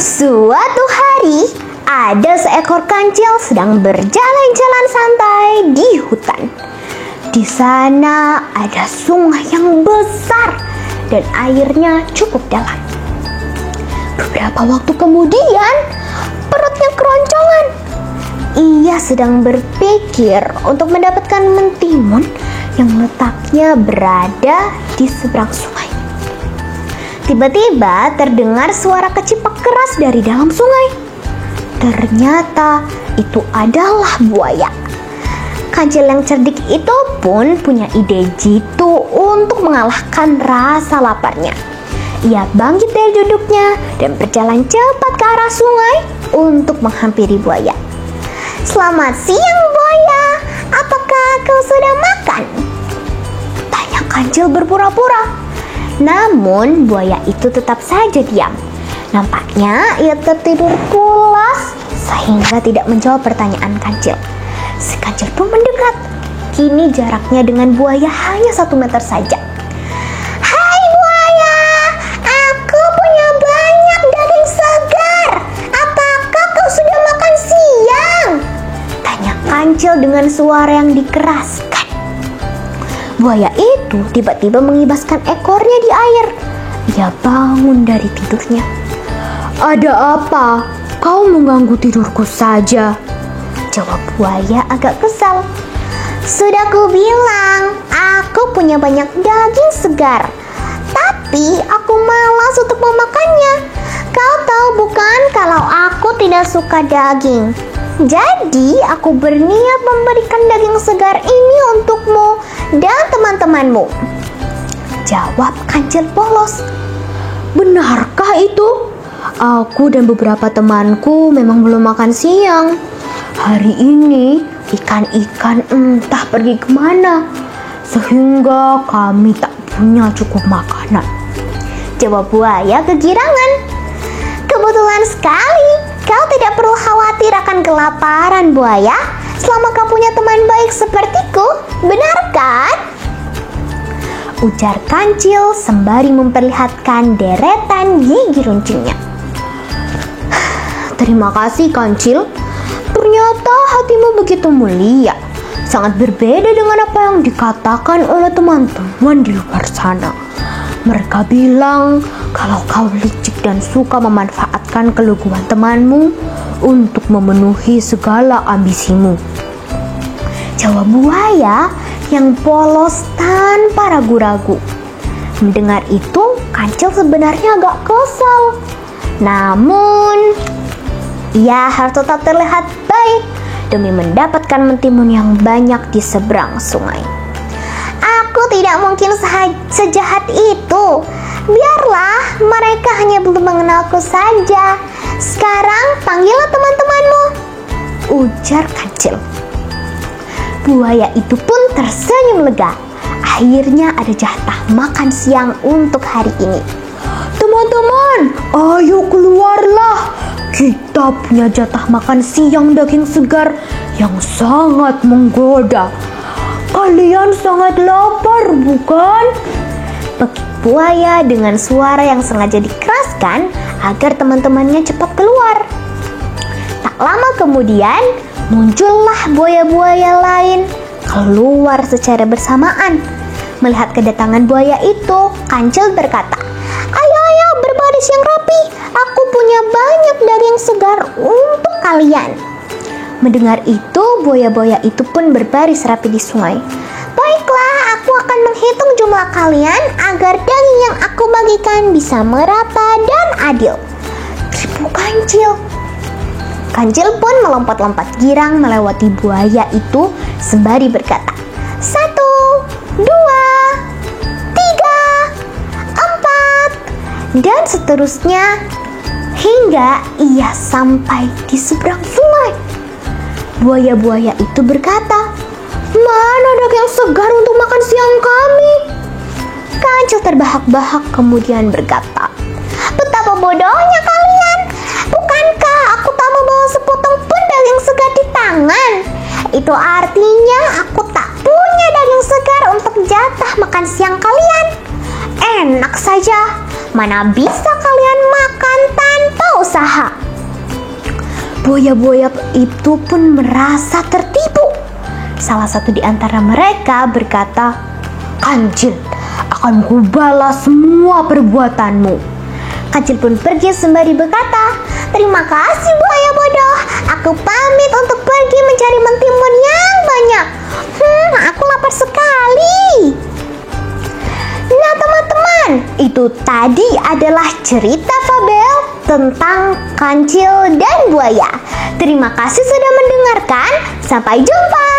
Suatu hari, ada seekor kancil sedang berjalan-jalan santai di hutan. Di sana ada sungai yang besar dan airnya cukup dalam. Beberapa waktu kemudian, perutnya keroncongan. Ia sedang berpikir untuk mendapatkan mentimun yang letaknya berada di seberang sungai. Tiba-tiba terdengar suara kecipak keras dari dalam sungai. Ternyata itu adalah buaya. Kancil yang cerdik itu pun punya ide jitu untuk mengalahkan rasa laparnya. Ia bangkit dari duduknya dan berjalan cepat ke arah sungai untuk menghampiri buaya. "Selamat siang, buaya. Apakah kau sudah makan?" tanya kancil berpura-pura. Namun buaya itu tetap saja diam. Nampaknya ia tertidur pulas sehingga tidak menjawab pertanyaan kancil. Si kancil pun mendekat. Kini jaraknya dengan buaya hanya 1 meter saja. "Hai buaya, aku punya banyak daging segar. Apakah kau sudah makan siang?" tanya kancil dengan suara yang dikeraskan. Buaya itu tiba-tiba mengibaskan ekornya di air. Ia bangun dari tidurnya. "Ada apa? Kau mengganggu tidurku saja," jawab buaya agak kesal. "Sudah kubilang, aku punya banyak daging segar. Tapi aku malas untuk memakannya. Kau tahu bukan kalau aku tidak suka daging. Jadi aku berniat memberikan daging segar ini untukmu dan teman-temanmu," jawab kancil polos. "Benarkah itu? Aku dan beberapa temanku memang belum makan siang. Hari ini ikan-ikan entah pergi kemana, sehingga kami tak punya cukup makanan," jawab buaya kegirangan. "Kebetulan sekali, kau tidak perlu khawatir akan kelaparan, buaya. Selama kau punya teman baik sepertiku, benar kan?" ujar kancil sembari memperlihatkan deretan gigi runcingnya. "Terima kasih, kancil. Ternyata hatimu begitu mulia. Sangat berbeda dengan apa yang dikatakan oleh teman-teman di luar sana. Mereka bilang kalau kau licik dan suka memanfaatkan keleguan temanmu untuk memenuhi segala ambisimu," jawab buaya yang polos tanpa ragu-ragu. Mendengar itu, kancil sebenarnya agak kesal. Namun, ia harus tetap terlihat baik demi mendapatkan mentimun yang banyak di seberang sungai. "Aku tidak mungkin sejahat itu. Biarlah mereka hanya belum mengenalku saja. Sekarang panggillah teman-temanmu," ujar kancil. Buaya itu pun tersenyum lega. Akhirnya ada jatah makan siang untuk hari ini. "Teman-teman, ayo keluarlah. Kita punya jatah makan siang daging segar yang sangat menggoda. Kalian sangat lapar, bukan?" Pekik buaya dengan suara yang sengaja dikeraskan agar teman-temannya cepat keluar. Tak lama kemudian, muncullah buaya-buaya lain keluar secara bersamaan. Melihat kedatangan buaya itu, kancil berkata, Ayo, berbaris yang rapi. Aku punya banyak daging segar untuk kalian." Mendengar itu, buaya-buaya itu pun berbaris rapi di sungai. "Baiklah, aku akan menghitung jumlah kalian agar daging yang aku bagikan bisa merata dan adil," tipu kancil. Kancil pun melompat-lompat girang melewati buaya itu sembari berkata, 1, 2, 3, 4, dan seterusnya hingga ia sampai di seberang sungai. Buaya-buaya itu berkata, "Mana daging segar untuk makan siang kami?" Kancil terbahak-bahak kemudian berkata, "Betapa bodohnya kalian! Bukankah aku tak membawa sepotong pun daging segar di tangan? Itu artinya aku tak punya daging segar untuk jatah makan siang kalian. Enak saja, mana bisa kalian makan tanpa usaha. Buaya-buaya itu pun merasa tertipu. Salah satu di antara mereka berkata, "Kancil, akan kubalas semua perbuatanmu." Kancil pun pergi sembari berkata, "Terima kasih buaya bodoh. Aku pamit untuk pergi mencari mentimun yang banyak. Aku lapar sekali." Nah teman-teman, itu tadi adalah cerita fabel tentang kancil dan buaya. Terima kasih sudah mendengarkan. Sampai jumpa.